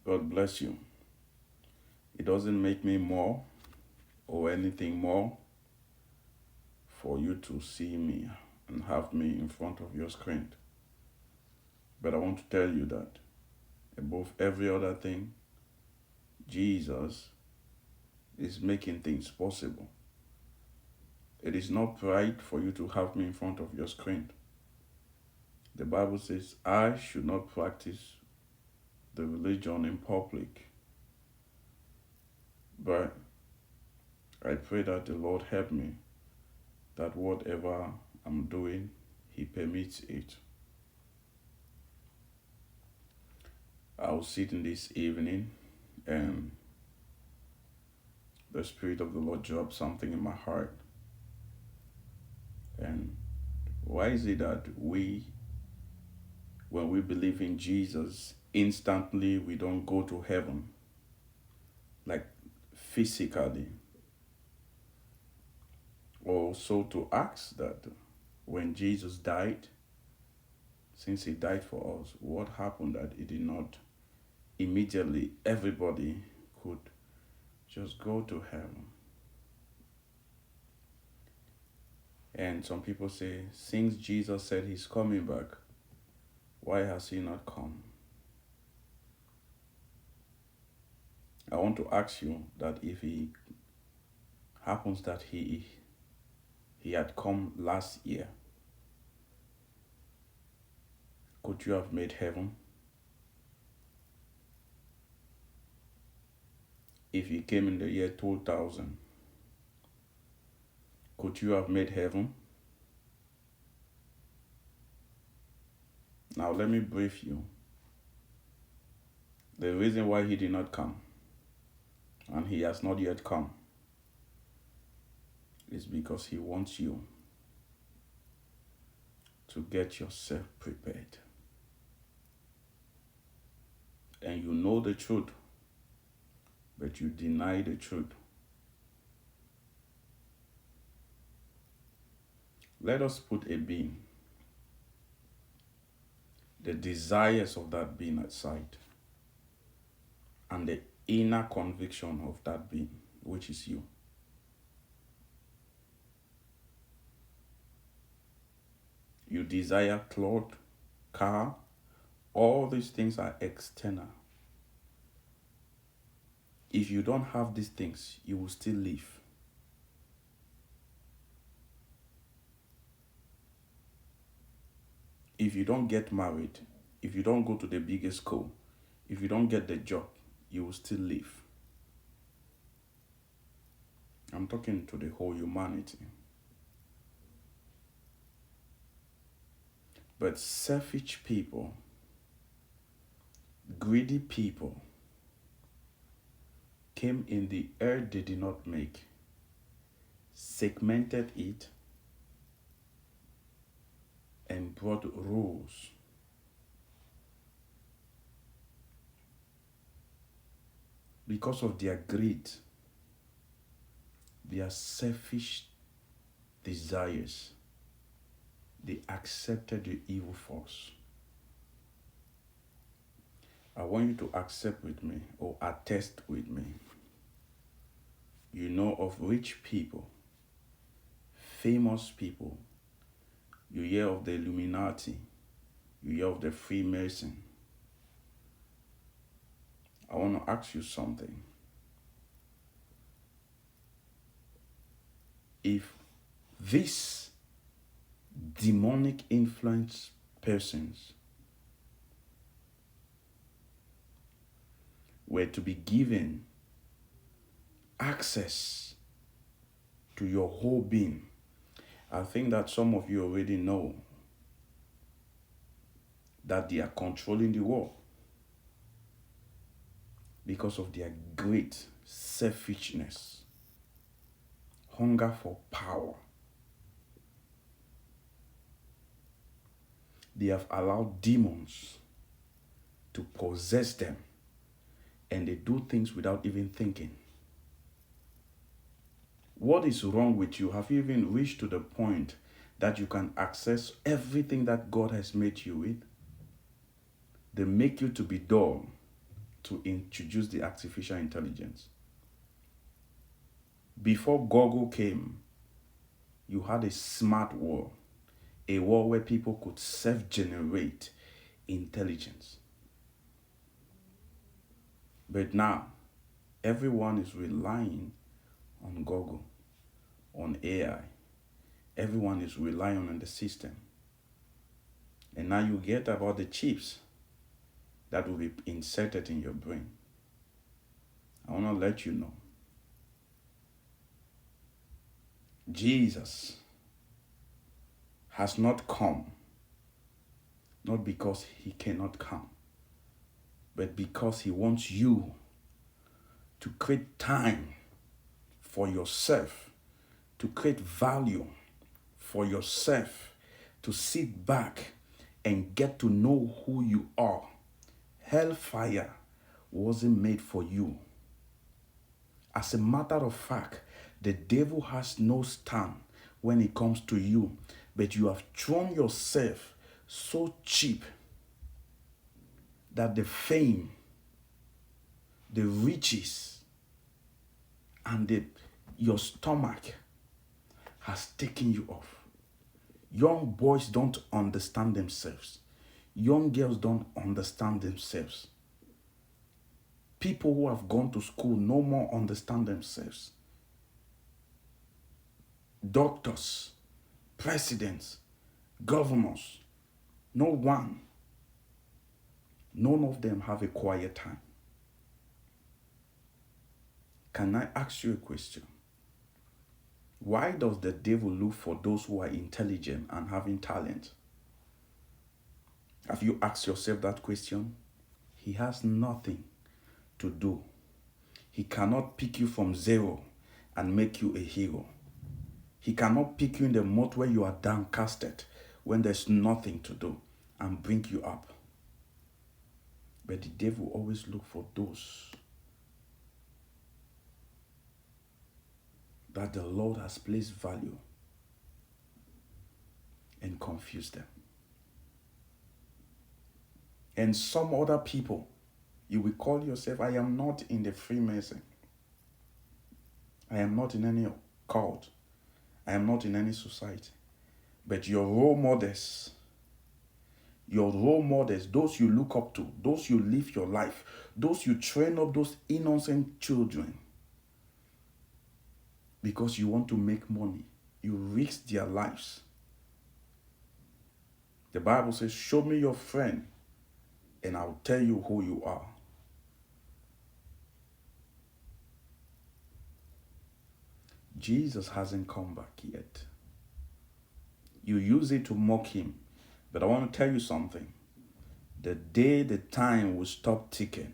God bless you. It doesn't make me more or anything more for you to see me and have me in front of your screen. But I want to tell you that above every other thing, Jesus is making things possible. It is not right for you to have me in front of your screen. The Bible says, I should not practice the religion in public. But I pray that the Lord help me, that whatever I'm doing, He permits it. I'll sit in this evening and the Spirit of the Lord dropped something in my heart. And why is it that when we believe in Jesus, instantly we don't go to heaven? Like physically. Also to ask that when Jesus died, since He died for us, what happened that He did not immediately everybody could just go to heaven? And some people say, since Jesus said He's coming back, why has He not come? I want to ask you that if He happens that He had come last year, could you have made heaven? If He came in the year 2000, could you have made heaven? Now let me brief you. The reason why He did not come, and He has not yet come, is because He wants you to get yourself prepared. And you know the truth, but you deny the truth. Let us put a being, the desires of that being aside, and the inner conviction of that being, which is you. You desire cloth, car, all these things are external. If you don't have these things, you will still live. If you don't get married, if you don't go to the biggest school, if you don't get the job, you will still live. I'm talking to the whole humanity. But selfish people, greedy people, came in the earth they did not make, segmented it, and brought rules. Because of their greed, their selfish desires, they accepted the evil force. I want you to accept with me or attest with me. You know of rich people, famous people. You hear of the Illuminati. You hear of the Freemason. I want to ask you something. If these demonic influence persons were to be given access to your whole being, I think that some of you already know that they are controlling the world because of their great selfishness, hunger for power. They have allowed demons to possess them, and they do things without even thinking. What is wrong with you? Have you even reached to the point that you can access everything that God has made you with? They make you to be dull. to introduce the artificial intelligence. Before Google came, you had a smart world, a world where people could self-generate intelligence. But now, everyone is relying on Google, on AI. Everyone is relying on the system. And now you get about the chips that will be inserted in your brain. I want to let you know. Jesus has not come, not because he cannot come, but because he wants you to create time for yourself, to create value for yourself, to sit back and get to know who you are. Hellfire wasn't made for you. As a matter of fact, the devil has no stand when it comes to you, but you have thrown yourself so cheap that the fame, the riches, and your stomach has taken you off. Young boys don't understand themselves. Young girls don't understand themselves. People who have gone to school no more understand themselves. Doctors, presidents, governors, none of them have a quiet time. Can I ask you a question? Why does the devil look for those who are intelligent and having talent? Have you asked yourself that question? He has nothing to do. He cannot pick you from zero and make you a hero. He cannot pick you in the mode where you are downcasted, when there's nothing to do, and bring you up. But the devil always looks for those that the Lord has placed value and confuse them. And some other people, you will call yourself, I am not in the Freemason. I am not in any cult. I am not in any society. But your role models, those you look up to, those you live your life, those you train up, those innocent children, because you want to make money, you risk their lives. The Bible says, show me your friend and I'll tell you who you are. Jesus hasn't come back yet. You use it to mock him. But I want to tell you something. The day the time will stop ticking,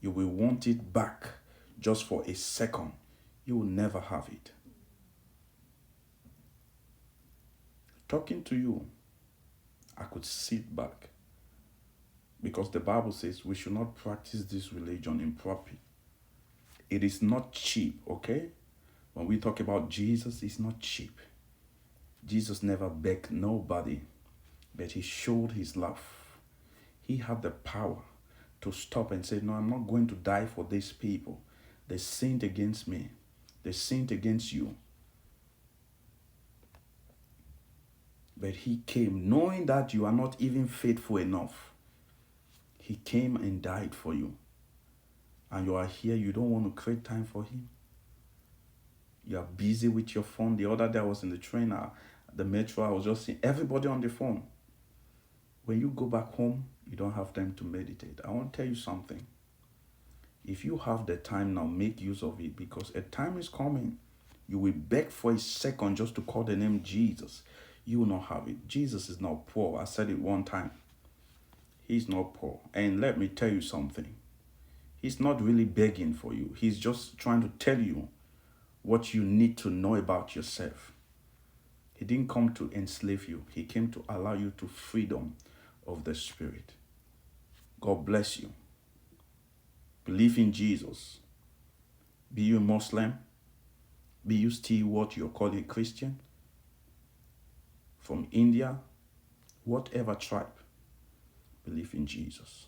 you will want it back just for a second. You will never have it. Talking to you, I could sit back. Because the Bible says we should not practice this religion improperly. It is not cheap, okay? When we talk about Jesus, it's not cheap. Jesus never begged nobody, but he showed his love. He had the power to stop and say, no, I'm not going to die for these people. They sinned against me. They sinned against you. But he came knowing that you are not even faithful enough. He came and died for you. And you are here, you don't want to create time for him. You are busy with your phone. The other day I was in the train, the metro, I was just seeing everybody on the phone. When you go back home, you don't have time to meditate. I want to tell you something. If you have the time now, make use of it, because a time is coming. You will beg for a second just to call the name Jesus. You will not have it. Jesus is not poor. I said it one time. He's not poor. And let me tell you something. He's not really begging for you. He's just trying to tell you what you need to know about yourself. He didn't come to enslave you. He came to allow you to freedom of the Spirit. God bless you. Believe in Jesus. Be you a Muslim. Be you still what you're called a Christian. From India, whatever tribe. Believe in Jesus.